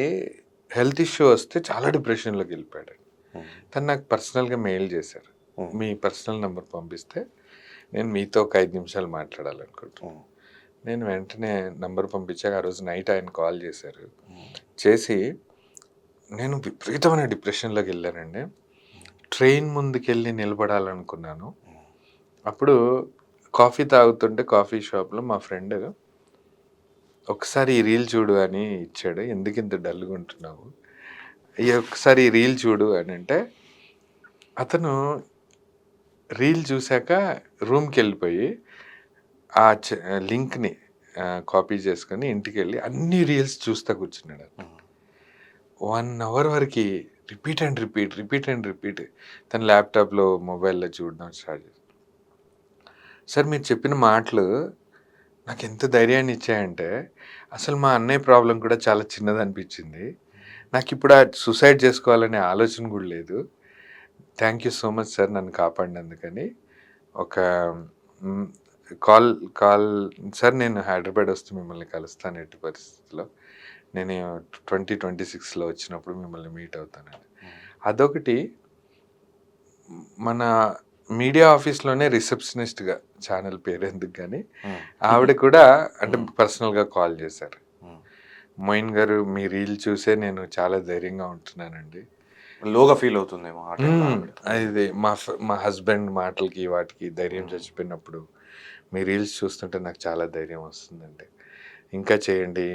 హెల్త్ ఇష్యూ వస్తే చాలా డిప్రెషన్లోకి వెళ్ళిపోయాడు. తను నాకు పర్సనల్గా మెయిల్ చేశారు, మీ పర్సనల్ నెంబర్ పంపిస్తే నేను మీతో ఒక 5 నిమిషాలు మాట్లాడాలనుకుంటున్నాను. నేను వెంటనే నంబర్ పంపించాక ఆ రోజు నైట్ ఆయన కాల్ చేసి నేను విపరీతమైన డిప్రెషన్లోకి వెళ్ళానండి. ట్రైన్ ముందుకెళ్ళి నిలబడాలనుకున్నాను. అప్పుడు కాఫీ తాగుతుంటే కాఫీ షాప్లో మా ఫ్రెండ్ ఒకసారి ఈ రీల్ చూడు అని ఇచ్చాడు. ఎందుకు ఇంత డల్గా ఉంటున్నావు, ఒకసారి ఈ రీల్ చూడు అని అంటే, అతను రీల్ చూశాక రూమ్కి వెళ్ళిపోయి ఆ లింక్ని కాపీ చేసుకొని ఇంటికి వెళ్ళి అన్ని రీల్స్ చూస్తా కూర్చున్నాడు. 1 అవర్ వరకు రిపీట్ అండ్ రిపీట్ తన ల్యాప్టాప్లో మొబైల్లో చూడడం స్టార్ట్ చేశాడు. సార్ మీరు చెప్పిన మాటలు నాకు ఎంత ధైర్యాన్ని ఇచ్చాయంటే, అసలు మా అన్నయ్య ప్రాబ్లం కూడా చాలా చిన్నది అనిపించింది. నాకు ఇప్పుడు ఆ సూసైడ్ చేసుకోవాలనే ఆలోచన కూడా లేదు. Thank you so much sir నన్ను కాపాడినందుకని. ఒక కాల్ సార్, నేను హైదరాబాద్ వస్తే మిమ్మల్ని కలుస్తాను ఎట్టి పరిస్థితుల్లో, నేను 2026లో వచ్చినప్పుడు మిమ్మల్ని మీట్ అవుతానండి. అదొకటి. మన మీడియా ఆఫీస్లోనే రిసెప్షనిస్ట్గా, ఛానల్ పేరు ఎందుకు కానీ, ఆవిడ కూడా అంటే పర్సనల్గా కాల్ చేశారు. మోయిన్ గారు మీ రీల్ చూసే నేను చాలా ధైర్యంగా ఉంటున్నానండి. లోగా ఫీల్ అవుతుందేమో అది మా హస్బెండ్ మాటలకి వాటికి ధైర్యం చచ్చిపోయినప్పుడు మీ రీల్స్ చూస్తుంటే నాకు చాలా ధైర్యం వస్తుందండి, ఇంకా చేయండి,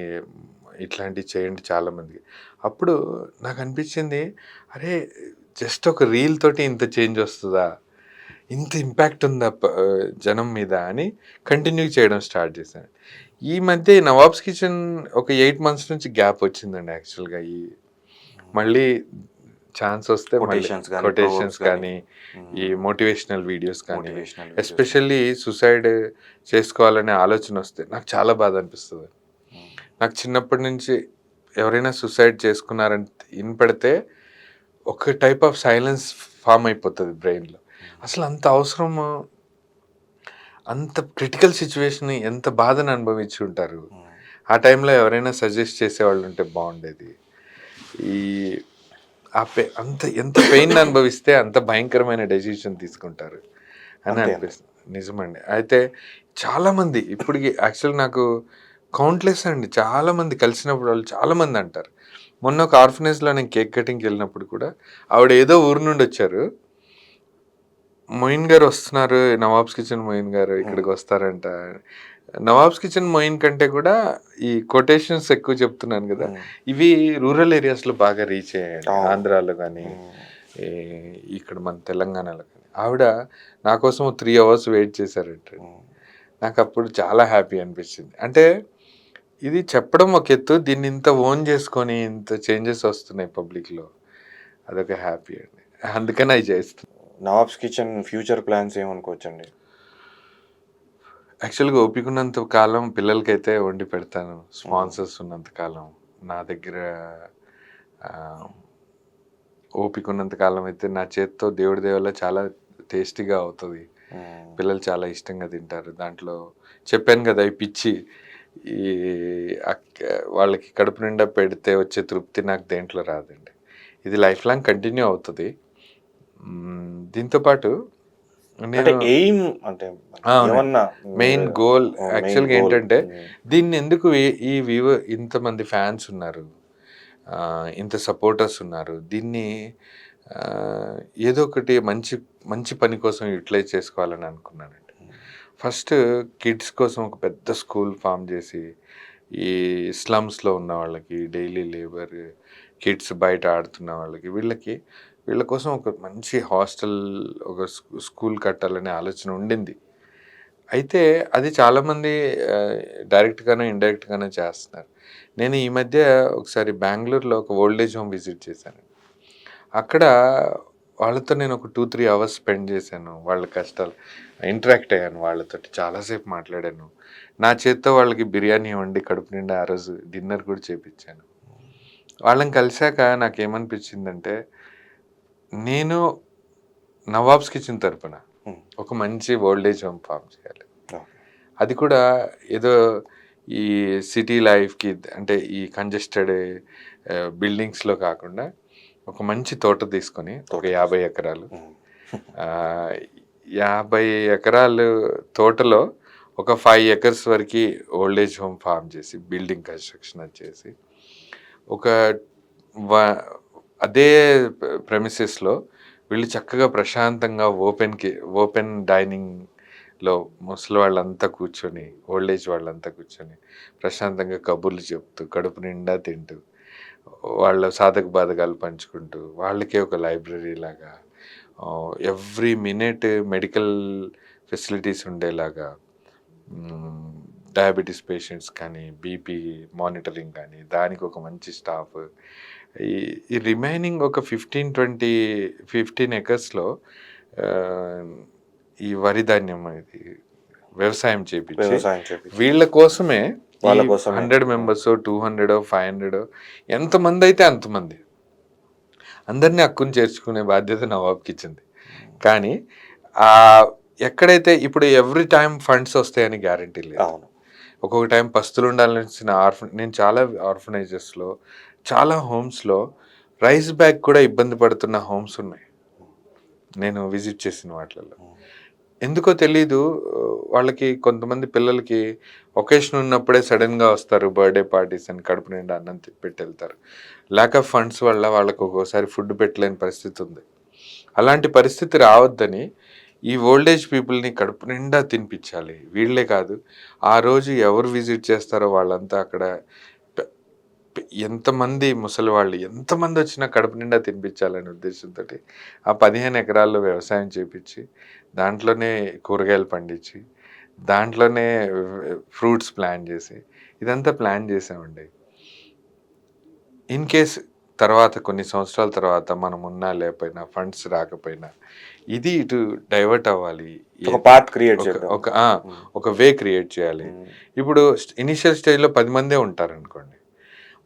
ఇట్లాంటివి చేయండి చాలామందికి. అప్పుడు నాకు అనిపించింది, అరే జస్ట్ ఒక రీల్ తోటి ఇంత చేంజ్ వస్తుందా, ఇంత ఇంపాక్ట్ ఉందా జనం మీద అని కంటిన్యూ చేయడం స్టార్ట్ చేశాను. ఈ మధ్య నవాబ్స్ కిచెన్ ఒక 8 months నుంచి గ్యాప్ వచ్చిందండి యాక్చువల్గా. మళ్ళీ ఛాన్స్ వస్తే కొటేషన్స్ కానీ ఈ మోటివేషనల్ వీడియోస్ కానీ, ఎస్పెషల్లీ సూసైడ్ చేసుకోవాలనే ఆలోచన వస్తే నాకు చాలా బాధ అనిపిస్తుంది. నాకు చిన్నప్పటి నుంచి ఎవరైనా సూసైడ్ చేసుకున్నారని వినపడితే ఒక టైప్ ఆఫ్ సైలెన్స్ ఫామ్ అయిపోతుంది బ్రెయిన్లో. అసలు అంత అవసరము, అంత క్రిటికల్ సిచ్యువేషన్, ఎంత బాధను అనుభవించి ఉంటారు. ఆ టైంలో ఎవరైనా సజెస్ట్ చేసేవాళ్ళు ఉంటే బాగుండేది. ఎంత పెయిన్ అనుభవిస్తే అంత భయంకరమైన డెసిషన్ తీసుకుంటారు అని అనిపిస్తుంది. నిజమండి. అయితే చాలామంది ఇప్పటికి యాక్చువల్ నాకు కౌంట్లెస్ అండి, చాలామంది కలిసినప్పుడు వాళ్ళు చాలామంది అంటారు. మొన్న ఒక ఆర్ఫనేజ్లో నేను కేక్ కటింగ్కి వెళ్ళినప్పుడు కూడా ఆవిడ ఏదో ఊరు నుండి వచ్చారు, మొయిన్ గారు వస్తున్నారు, నవాబ్స్ కిచెన్ మొయిన్ గారు ఇక్కడికి వస్తారంట. నవాబ్స్ కిచెన్ మొయిన్ కంటే కూడా ఈ కొటేషన్స్ ఎక్కువ చెప్తున్నాను కదా, ఇవి రూరల్ ఏరియాస్లో బాగా రీచ్ అయ్యాయి, ఆంధ్రాలో కానీ ఇక్కడ మన తెలంగాణలో కానీ. ఆవిడ నా కోసం 3 hours వెయిట్ చేశారంట. నాకు అప్పుడు చాలా హ్యాపీ అనిపించింది. అంటే ఇది చెప్పడం ఒక ఎత్తు, దీన్ని ఇంత ఓన్ చేసుకొని ఇంత చేంజెస్ వస్తున్నాయి పబ్లిక్లో, అదొక హ్యాపీ అండి. అందుకని అవి చేస్తాను. నవాబ్స్ కిచెన్ ఫ్యూచర్ ప్లాన్స్ ఏమనుకోవచ్చండి? యాక్చువల్గా ఓపిక ఉన్నంత కాలం పిల్లలకైతే వండి పెడతాను, స్పాన్సర్స్ ఉన్నంత కాలం. నా దగ్గర ఓపిక ఉన్నంత కాలం అయితే నా చేతితో దేవుడి దేవల్ల చాలా టేస్టీగా అవుతుంది, పిల్లలు చాలా ఇష్టంగా తింటారు. దాంట్లో చెప్పాను కదా, ఈ పిచ్చి ఈ వాళ్ళకి కడుపు నిండా పెడితే వచ్చే తృప్తి నాకు దేంట్లో రాదండి. ఇది లైఫ్ లాంగ్ కంటిన్యూ అవుతుంది. దీంతో పాటు అంటే నేను ఎయిమ్ అంటే అవునండి. ఏమన్నా మెయిన్ గోల్ మెయిన్ యాక్చువల్‌గా గోల్? ఏంటంటే, దీన్ని ఎందుకు ఈ ఇంతమంది ఫ్యాన్స్ ఉన్నారు. ఇంత సపోర్టర్స్ ఉన్నారు. దీన్ని ఆహ్, ఏదో ఒకటి మంచి మంచి పని కోసం యుటిలైజ్ చేసుకోవాలని అనుకున్నానండి. ఫస్ట్ కిడ్స్ కోసం ఒక పెద్ద స్కూల్ ఫార్మ్ చేసి, ఈ స్లమ్స్‌లో ఉన్న వాళ్ళకి, డైలీ లేబర్ కిడ్స్ బయట ఆడుతున్న వాళ్ళకి, వీళ్ళ కోసం ఒక మంచి హాస్టల్, ఒక స్కూల్ కట్టాలనే ఆలోచన ఉండింది. అయితే అది చాలామంది డైరెక్ట్‌గానో, ఇండైరెక్ట్‌గానో చేస్తున్నారు. నేను ఈ మధ్య ఒకసారి బెంగుళూరులో ఒక ఓల్డ్ ఏజ్ హోమ్ విజిట్ చేశాను. అక్కడ వాళ్ళతో నేను ఒక 2, 3 అవర్స్ స్పెండ్ చేశాను. వాళ్ళ కష్టాలు ఇంటరాక్ట్ అయ్యాను వాళ్ళతోటి. చాలా సేపు మాట్లాడాను. నా చేత్తో వాళ్ళకి బిర్యానీ వండి కడుపు నిండా ఆ రోజు డిన్నర్ కూడా చేపిచ్చాను. వాళ్ళని కలిసాక నాకేమనిపించిందంటే, నేను నవాబ్స్ కిచెన్ తరపున హ్మ్. ఒక మంచి ఓల్డ్ ఏజ్ హోమ్ ఫార్మ్ చేయాలి. ఓకే. అది కూడా ఏదో ఈ సిటీ లైఫ్‌కి అంటే ఈ కంజెస్టెడ్ బిల్డింగ్స్‌లో కాకుండా ఒక మంచి తోట తీసుకొని ఒక 50 ఎకరాలు. హ్మ్. ఆహ్, 50 ఎకరాలు తోటలో ఒక 5 ఎకర్స్ వరకి ఓల్డ్ ఏజ్ హోమ్ ఫార్మ్ చేసి, బిల్డింగ్ కన్‌స్ట్రక్షన్ అది చేసి, ఒక వ అదే ప్రెమిసెస్‌లో వీళ్ళు చక్కగా ప్రశాంతంగా ఓపెన్ డైనింగ్‌లో ముసలి వాళ్ళంతా కూర్చొని, ఓల్డ్ ఏజ్ వాళ్ళంతా కూర్చొని, ప్రశాంతంగా కబుర్లు చెప్తూ, కడుపు నిండా తింటూ, వాళ్ళ సాధక బాధకాలు పంచుకుంటూ, వాళ్ళకే ఒక లైబ్రరీ లాగా, ఎవ్రీ మినిట్ మెడికల్ ఫెసిలిటీస్ ఉండేలాగా, డయాబెటీస్ పేషెంట్స్ కానీ, బీపీ మానిటరింగ్ కానీ, దానికి ఒక మంచి స్టాఫ్. ఈ ఈ రిమైనింగ్ ఒక 15 ఎకర్స్‌లో ఆహ్, ఈ వరి ధాన్యం ఇది వ్యవసాయం చేపిచ్చి, వ్యవసాయం చేపించి వీళ్ళ కోసమే ఈ వాళ్ళ కోసమే. 100 మెంబర్సో, 200 500 ఎంతమందైతే అంతమంది అందరిని హక్కును చేర్చుకునే బాధ్యత నవాబ్‌కి ఇచ్చింది. కానీ ఎక్కడైతే ఇప్పుడు ఎవ్రీ టైమ్ ఫండ్స్ వస్తాయని గ్యారంటీ లేదు. అవును. ఒక్కొక్క టైం పస్తులుండాల్సిన నేను చాలా ఆర్ఫనైజెస్‌లో, చాలా హోమ్స్‌లో రైస్ బ్యాగ్ కూడా ఇబ్బంది పడుతున్న హోమ్స్ ఉన్నాయి. నేను విజిట్ చేసిన వాటిలలో. ఎందుకో తెలీదు. వాళ్ళకి కొంతమంది పిల్లలకి ఒకేషన్ ఉన్నప్పుడే సడెన్‌గా వస్తారు. బర్త్‌డే పార్టీస్ అని కడుపు నిండా అన్నం పెట్టెళ్తారు. ల్యాక్ ఆఫ్ ఫండ్స్ వల్ల వాళ్ళకి ఒక్కోసారి ఫుడ్ పెట్టలేని పరిస్థితి ఉంది. అలాంటి పరిస్థితి రావద్దని ఈ ఓల్డ్ ఏజ్ పీపుల్‌ని కడుపు నిండా తినిపించాలి. వీళ్ళే కాదు, ఆ రోజు ఎవరు విజిట్ చేస్తారో వాళ్ళంతా అక్కడ పె ఎంతమంది ముసలివాళ్ళు ఎంతమందొచ్చినా కడుపు నిండా తినిపించాలనే ఉద్దేశంతోటి ఆ 15 ఎకరాల్లో వ్యవసాయం చేపిచ్చి, దాంట్లోనే కూరగాయలు పండించి, దాంట్లోనే ఫ్రూట్స్ ప్లాన్ చేసి, ఇదంతా ప్లాన్ చేసామండి. ఇన్ కేస్ తర్వాత కొన్ని సంవత్సరాల తర్వాత మనం ఉన్నా లేకపోయినా, ఫండ్స్ రాకపోయినా, ఇది ఇటు డైవర్ట్ అవ్వాలి. ఒక పాత్ క్రియేట్ ఒక చేద్దాం. ఒక ఆ! ఒక వే క్రియేట్ చేయాలి. ఇప్పుడు ఇనీషియల్ స్టేజ్‌లో 10 మందే ఉంటారనుకోండి.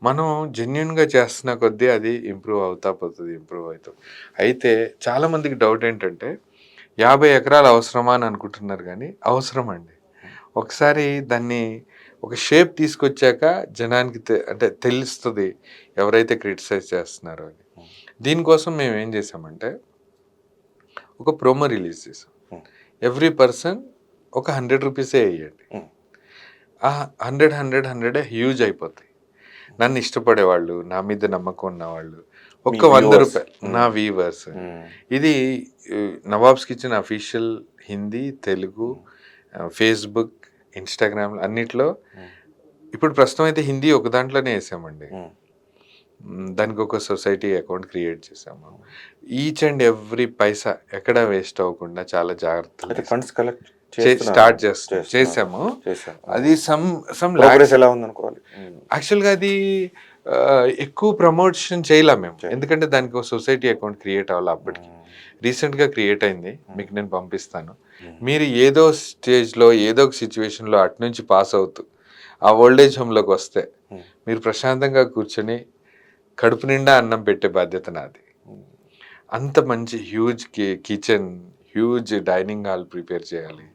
మనం జెన్యూన్‌గా చేస్తున్న కొద్దీ అది ఇంప్రూవ్ అవుతా పోతది. ఇంప్రూవ్ అవుతది. అయితే చాలామందికి డౌట్ ఏంటంటే 50 ఎకరాలు అవసరమా అని అనుకుంటున్నారు గానీ, అవసరమండి. ఒకసారి దాన్ని ఒక షేప్ తీసుకొచ్చాక జనానికి అంటే తెలుస్తది ఎవరైతే క్రిటిసైజ్ చేస్తున్నారో అని. దీనికోసం మేమేం చేసామంటే ఒక ప్రోమో రిలీజ్ చేసాం. ఎవ్రీ పర్సన్ ఒక ₹100 ఎయ్యండి. ఆ 100, 100, 100 హ్యూజ్ అయిపోతాయి. నన్ను ఇష్టపడేవాళ్ళు, నా మీద నమ్మకం ఉన్నవాళ్ళు, మీ ఒక్క ₹100 వ్యూవర్స్. నా వీవర్స్. ఇది nawabs kitchen official Hindi, Telugu, Facebook, Instagram అన్నిట్లో. ఇప్పుడు ప్రస్తుతం అయితే హిందీ ఒక దాంట్లోనే యేసామండి. దానికి ఒక సొసైటీ అకౌంట్ క్రియేట్ చేసాము. ఈచ్ అండ్ ఎవ్రీ పైసా ఎక్కడ వేస్ట్ అవ్వకుండా చాలా జాగ్రత్తలు అయితే తీసుకొని ఫండ్స్ కలెక్ట్ స్టార్ట్ చేస్తున్నారు. చేసాము. చేశారు. అది సమ్ ప్రోగ్రెస్ లాక్స్. ఎలా ఉందనుకోవాలి? యాక్చువల్‌గా అది ఎక్కువ ప్రమోషన్ చేయలా మేము. ఎందుకంటే దానికి ఒక సొసైటీ అకౌంట్ క్రియేట్ అవ్వాలి అప్పటికి. రీసెంట్‌గా క్రియేట్ అయింది. మీకు నేను పంపిస్తాను. మీరు ఏదో స్టేజ్‌లో ఏదో ఒక సిట్యుయేషన్‌లో అటు నుంచి పాస్ అవుతూ ఆ ఓల్డ్ ఏజ్ హోమ్‌లోకి వస్తే మీరు ప్రశాంతంగా కూర్చొని కడుపు నిండా అన్నం పెట్టే బాధ్యత నాది. అంత మంచి huge kitchen, huge dining hall prepare చేయాలి.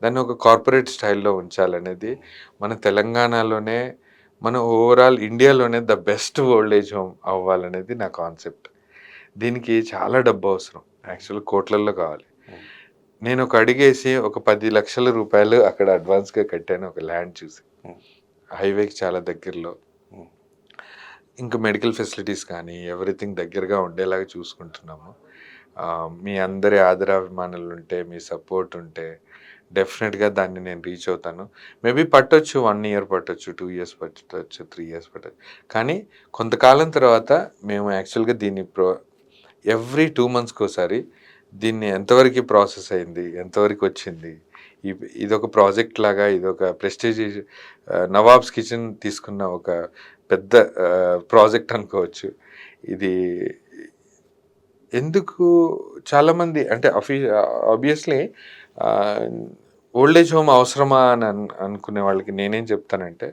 దాన్ని ఒక కార్పొరేట్ స్టైల్లో ఉంచాలనేది మన తెలంగాణలోనే, మన ఓవరాల్ ఇండియాలోనే the best old age home అవ్వాలనేది నా కాన్సెప్ట్. దీనికి చాలా డబ్బు అవసరం, యాక్చువల్ కోట్లల్లో కావాలి. నేను ఒక అడిగేసి ఒక 10 లక్షల రూపాయలు అక్కడ అడ్వాన్స్గా కట్టాను, ఒక ల్యాండ్ చూసి, హైవేకి చాలా దగ్గరలో. ఇంకా మెడికల్ ఫెసిలిటీస్ కానీ ఎవ్రీథింగ్ దగ్గరగా ఉండేలాగా చూసుకుంటున్నాము. మీ అందరి ఆదరాభిమానాలు ఉంటే, మీ సపోర్ట్ ఉంటే డెఫినెట్గా దాన్ని నేను రీచ్ అవుతాను. మేబీ పట్టొచ్చు, 1 ఇయర్ పట్టొచ్చు, 2 ఇయర్స్ పట్టొచ్చు, 3 ఇయర్స్ పట్టొచ్చు. కానీ కొంతకాలం తర్వాత మేము యాక్చువల్గా దీన్ని ఎవ్రీ 2 మంత్స్కి ఒకసారి దీన్ని ఎంతవరకు ప్రాసెస్ అయింది, ఎంతవరకు వచ్చింది, ఇదొక ప్రాజెక్ట్ లాగా, ఇదొక ప్రెస్టీజ్ నవాబ్స్ కిచెన్ తీసుకున్న ఒక పెద్ద ప్రాజెక్ట్ అనుకోవచ్చు. ఇది ఎందుకు చాలామంది అంటే ఆబ్వియస్లీ ఓల్డ్ ఏజ్ హోమ్ అవసరమా అని అనుకునే వాళ్ళకి నేనేం చెప్తానంటే,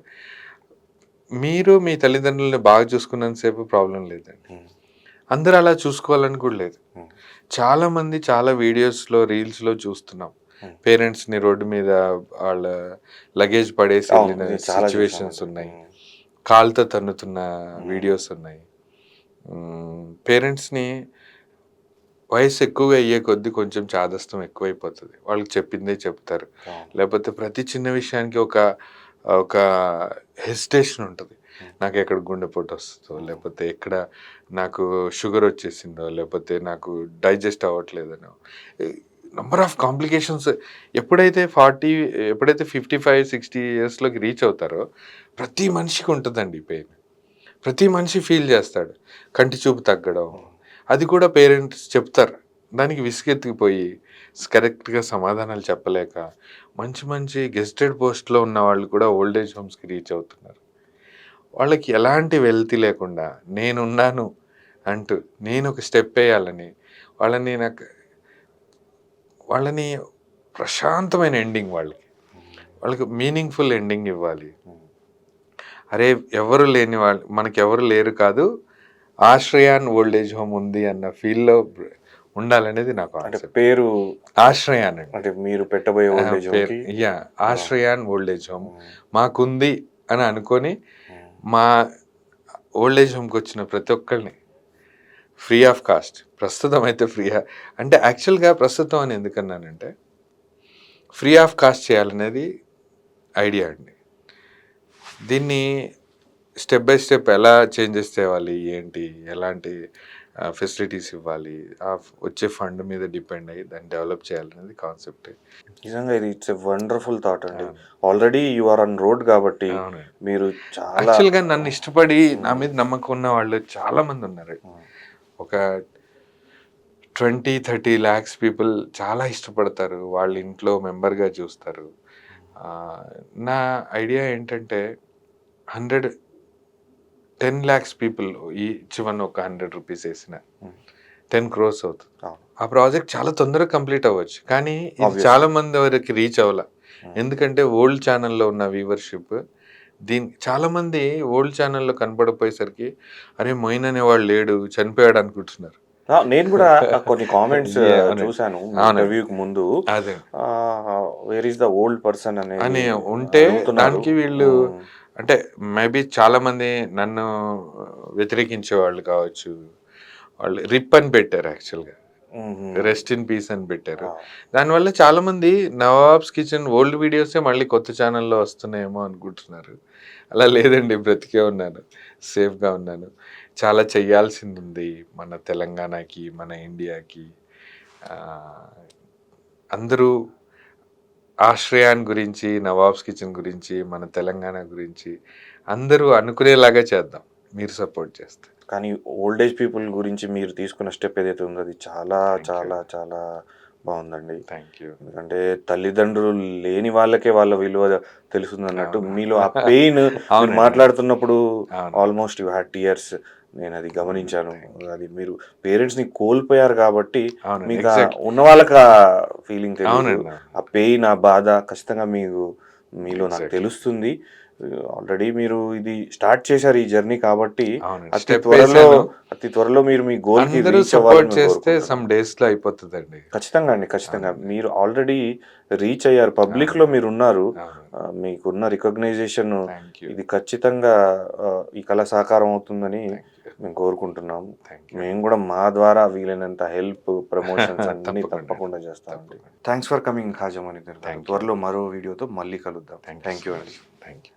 మీరు మీ తల్లిదండ్రులని బాగా చూసుకున్నంతసేపు ప్రాబ్లం లేదండి. అందరూ అలా చూసుకోవాలని కూడా లేదు. చాలామంది చాలా వీడియోస్లో, రీల్స్లో చూస్తున్నాం, పేరెంట్స్ని రోడ్డు మీద వాళ్ళ లగేజ్ పడేసి వెళ్ళిన సిచ్యువేషన్స్ ఉన్నాయి, కాలుతో తన్నుతున్న వీడియోస్ ఉన్నాయి. పేరెంట్స్ని వయసు ఎక్కువగా అయ్యే కొద్దీ కొంచెం చాదస్తం ఎక్కువైపోతుంది, వాళ్ళకి చెప్పిందే చెప్తారు. లేకపోతే ప్రతి చిన్న విషయానికి ఒక ఒక హెసిటేషన్ ఉంటుంది. నాకు ఎక్కడ గుండెపోటు వస్తుందో, లేకపోతే ఎక్కడ నాకు షుగర్ వచ్చేసిందో, లేకపోతే నాకు డైజెస్ట్ అవ్వట్లేదనో, నంబర్ ఆఫ్ కాంప్లికేషన్స్. ఎప్పుడైతే 55-60 ఇయర్స్లోకి రీచ్ అవుతారో ప్రతి మనిషికి ఉంటుందండి పెయిన్. ప్రతి మనిషి ఫీల్ చేస్తాడు. కంటి చూపు తగ్గడం, అది కూడా పేరెంట్స్ చెప్తారు. దానికి విసుగెత్తిపోయి కరెక్ట్గా సమాధానాలు చెప్పలేక మంచి మంచి గెస్టెడ్ పోస్ట్లో ఉన్న వాళ్ళు కూడా ఓల్డ్ ఏజ్ హోమ్స్కి రీచ్ అవుతున్నారు. వాళ్ళకి ఎలాంటి వెల్తీ లేకుండా నేనున్నాను అంటూ, నేను ఒక స్టెప్ వేయాలని, వాళ్ళని ప్రశాంతమైన ఎండింగ్, వాళ్ళకి మీనింగ్ఫుల్ ఎండింగ్ ఇవ్వాలి. అరే ఎవరు లేని వాళ్ళు, మనకెవరు లేరు కాదు, ఆశ్రయాన్ ఓల్డ్ ఏజ్ హోమ్ ఉంది అన్న ఫీల్లో ఉండాలనేది నాకు పేరు. ఆశ్రయాన్ అంటే మీరు పెట్టబోయే old age home, yeah, Ashrayan old age home మాకుంది అని అనుకొని, మా ఓల్డ్ ఏజ్ హోమ్కి వచ్చిన ప్రతి ఒక్కరిని ఫ్రీ ఆఫ్ కాస్ట్, ప్రస్తుతం అయితే అంటే యాక్చువల్గా ప్రస్తుతం అని ఎందుకన్నానంటే, ఫ్రీ ఆఫ్ కాస్ట్ చేయాలనేది ఐడియా అండి. దీన్ని స్టెప్ బై స్టెప్ ఎలా చేంజెస్ తేవాలి, ఏంటి, ఎలాంటి ఫెసిలిటీస్ ఇవ్వాలి, ఆ వచ్చే ఫండ్ మీద డిపెండ్ అయ్యి దాన్ని డెవలప్ చేయాలనేది కాన్సెప్ట్. నిజంగా ఇది ఇట్స్ ఎ వండర్ఫుల్ థాట్ అండి. Already you are on road కాబట్టి మీరు చాలా, యాక్చువల్గా నన్ను ఇష్టపడి నా మీద నమ్మకం ఉన్న వాళ్ళు చాలా మంది ఉన్నారు. ఒక 20-30 lakhs పీపుల్ చాలా ఇష్టపడతారు, వాళ్ళ ఇంట్లో మెంబర్గా చూస్తారు. నా ఐడియా ఏంటంటే 10 lakhs పీపుల్ ఈచ్ వన్ ఒక 100 రూపీస్ వేసిన 10 crores అవుతుంది. ఆ ప్రాజెక్ట్ చాలా తొందరగా కంప్లీట్ అవ్వచ్చు, కానీ ఇది చాలా మంది వరకు రీచ్ అవ్వాల. ఎందుకంటే ఓల్డ్ ఛానల్లో ఉన్న వ్యూవర్షిప్, చాలా మంది ఓల్డ్ ఛానల్లో కనపడపోయేసరికి అరే మొయిన్ అనేవాడు లేడు, చనిపోయాడు అనుకుంటున్నారు. నేను కూడా కొన్ని కామెంట్స్ చూసాను ఇంటర్వ్యూకి ముందు, where is the old person అని ఉంటే, దానికి వీళ్ళు అంటే మేబీ చాలా మంది నన్ను వ్యతిరేకించే వాళ్ళు కావచ్చు, వాళ్ళు రిప్ అని పెట్టారు, యాక్చువల్గా రెస్ట్ ఇన్ పీస్ అని పెట్టారు. దానివల్ల చాలా మంది నవాబ్స్ కిచెన్ ఓల్డ్ వీడియోసే మళ్ళీ కొత్త ఛానల్లో వస్తున్నాయేమో అనుకుంటున్నారు. అలా లేదండి, బ్రతికే ఉన్నాను, సేఫ్గా ఉన్నాను. చాలా చెయ్యాల్సింది ఉంది మన తెలంగాణకి, మన ఇండియాకి. అందరూ ఆశ్రయాన్ గురించి, నవాబ్స్ కిచెన్ గురించి, మన తెలంగాణ గురించి అందరూ అనుకునేలాగా చేద్దాం, మీరు సపోర్ట్ చేస్తే. కానీ ఓల్డ్ ఏజ్ పీపుల్ గురించి మీరు తీసుకున్న స్టెప్ ఏదైతే ఉందో అది చాలా చాలా చాలా బాగుందండి. Thank you. ఎందుకంటే తల్లిదండ్రులు లేని వాళ్ళకే వాళ్ళ విలువ తెలుస్తుంది అన్నట్టు, మీలో ఆ పెయిన్ మాట్లాడుతున్నప్పుడు ఆల్మోస్ట్ యూ హ్యాడ్ టీయర్స్, నేను అది గమనించాను. అది మీరు పేరెంట్స్ని కోల్పోయారు కాబట్టి మీకు ఉన్న వాళ్ళకి ఆ ఫీలింగ్ తెలియదు, ఆ పెయిన్, ఆ బాధ ఖచ్చితంగా మీలో నాకు తెలుస్తుంది. ఆల్రెడీ మీరు ఇది స్టార్ట్ చేశారు ఈ జర్నీ కాబట్టి అవునండి, అతి స్టెప్ త్వరలో వేసాను. అతి త్వరలో మీరు మీ గోల్ కి అందరూ రీచ్ సపోర్ట్ అవ్వాలని చేస్తే కోరుకుంటున్నాను. సమ్ డేస్ లో అయిపోతుందండి. ఖచ్చితంగా అండి, ఖచ్చితంగా మీరు ఆల్రెడీ రీచ్ అయ్యారు, పబ్లిక్ లో మీరు ఉన్నారు. మీకున్న రికగ్నైజేషన్ థ్యాంక్ యూ. ఇది ఖచ్చితంగా ఈ కళ సాకారం అవుతుందని మేము కోరుకుంటున్నాం. మేము కూడా మా ద్వారా వీలైనంత హెల్ప్, ప్రమోషన్స్ అన్ని తప్పకుండా చేస్తామండి. Thanks for coming Khaja Maninder గారు. త్వరలో మరో వీడియోతో మళ్ళీ కలుద్దాం. థ్యాంక్ యూ అండి. Thank you.